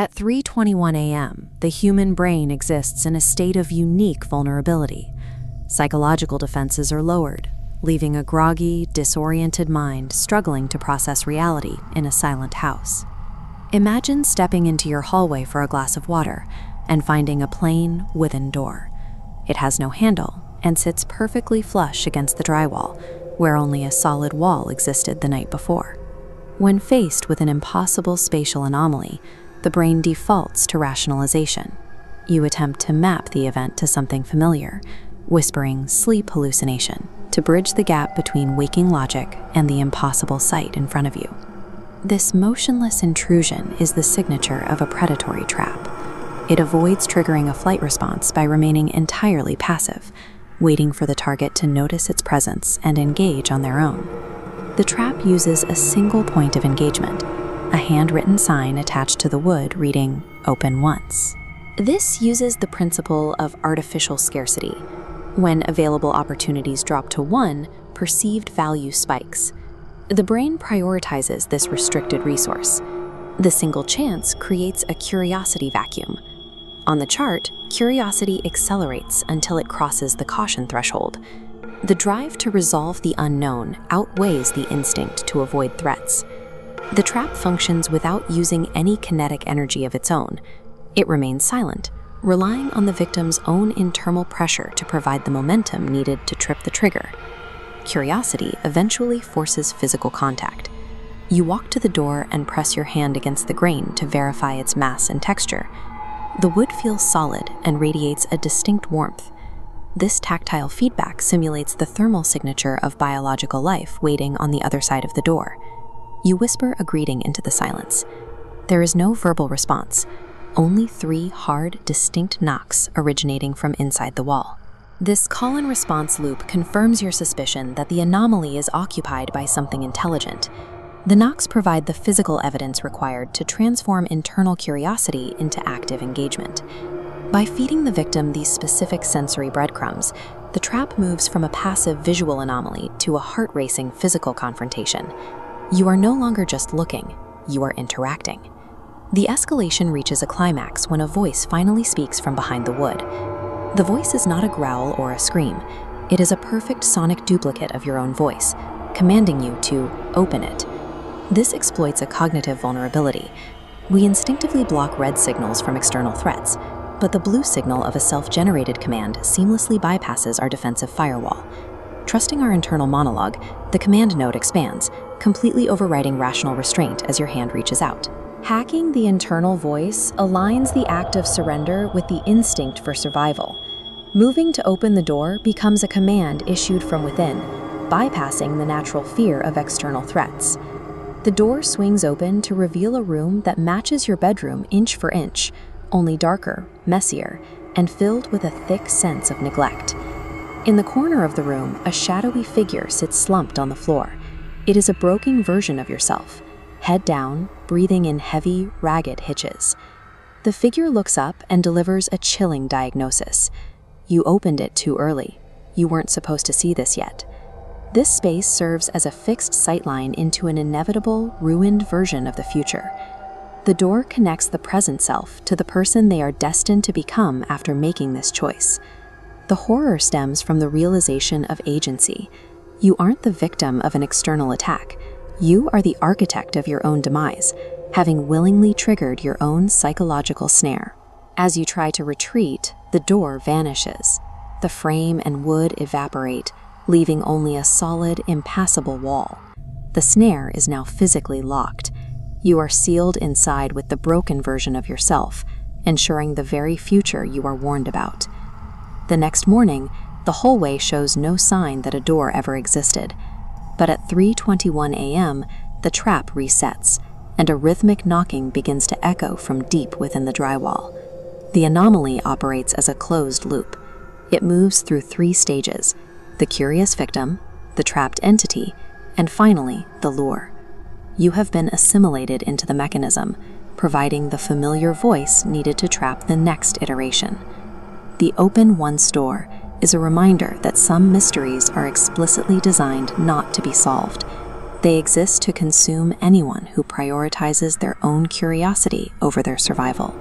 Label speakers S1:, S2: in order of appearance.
S1: At 3:21 a.m., the human brain exists in a state of unique vulnerability. Psychological defenses are lowered, leaving a groggy, disoriented mind struggling to process reality in a silent house. Imagine stepping into your hallway for a glass of water and finding a plain, wooden door. It has no handle and sits perfectly flush against the drywall, where only a solid wall existed the night before. When faced with an impossible spatial anomaly, the brain defaults to rationalization. You attempt to map the event to something familiar, whispering sleep hallucination to bridge the gap between waking logic and the impossible sight in front of you. This motionless intrusion is the signature of a predatory trap. It avoids triggering a flight response by remaining entirely passive, waiting for the target to notice its presence and engage on their own. The trap uses a single point of engagement, a handwritten sign attached to the wood reading, "Open once." This uses the principle of artificial scarcity. When available opportunities drop to 1, perceived value spikes. The brain prioritizes this restricted resource. The single chance creates a curiosity vacuum. On the chart, curiosity accelerates until it crosses the caution threshold. The drive to resolve the unknown outweighs the instinct to avoid threats. The trap functions without using any kinetic energy of its own. It remains silent, relying on the victim's own internal pressure to provide the momentum needed to trip the trigger. Curiosity eventually forces physical contact. You walk to the door and press your hand against the grain to verify its mass and texture. The wood feels solid and radiates a distinct warmth. This tactile feedback simulates the thermal signature of biological life waiting on the other side of the door. You whisper a greeting into the silence. There is no verbal response, only 3 hard, distinct knocks originating from inside the wall. This call and response loop confirms your suspicion that the anomaly is occupied by something intelligent. The knocks provide the physical evidence required to transform internal curiosity into active engagement. By feeding the victim these specific sensory breadcrumbs, the trap moves from a passive visual anomaly to a heart-racing physical confrontation. You are no longer just looking, you are interacting. The escalation reaches a climax when a voice finally speaks from behind the wood. The voice is not a growl or a scream. It is a perfect sonic duplicate of your own voice, commanding you to open it. This exploits a cognitive vulnerability. We instinctively block red signals from external threats, but the blue signal of a self-generated command seamlessly bypasses our defensive firewall. Trusting our internal monologue, the command node expands, completely overriding rational restraint as your hand reaches out. Hacking the internal voice aligns the act of surrender with the instinct for survival. Moving to open the door becomes a command issued from within, bypassing the natural fear of external threats. The door swings open to reveal a room that matches your bedroom inch for inch, only darker, messier, and filled with a thick sense of neglect. In the corner of the room, a shadowy figure sits slumped on the floor. It is a broken version of yourself, head down, breathing in heavy, ragged hitches. The figure looks up and delivers a chilling diagnosis. You opened it too early. You weren't supposed to see this yet. This space serves as a fixed sightline into an inevitable, ruined version of the future. The door connects the present self to the person they are destined to become after making this choice. The horror stems from the realization of agency. You aren't the victim of an external attack. You are the architect of your own demise, having willingly triggered your own psychological snare. As you try to retreat, the door vanishes. The frame and wood evaporate, leaving only a solid, impassable wall. The snare is now physically locked. You are sealed inside with the broken version of yourself, ensuring the very future you are warned about. The next morning, the hallway shows no sign that a door ever existed. But at 3:21 a.m., the trap resets, and a rhythmic knocking begins to echo from deep within the drywall. The anomaly operates as a closed loop. It moves through 3 stages: the curious victim, the trapped entity, and finally, the lure. You have been assimilated into the mechanism, providing the familiar voice needed to trap the next iteration. The Open Once door is a reminder that some mysteries are explicitly designed not to be solved. They exist to consume anyone who prioritizes their own curiosity over their survival.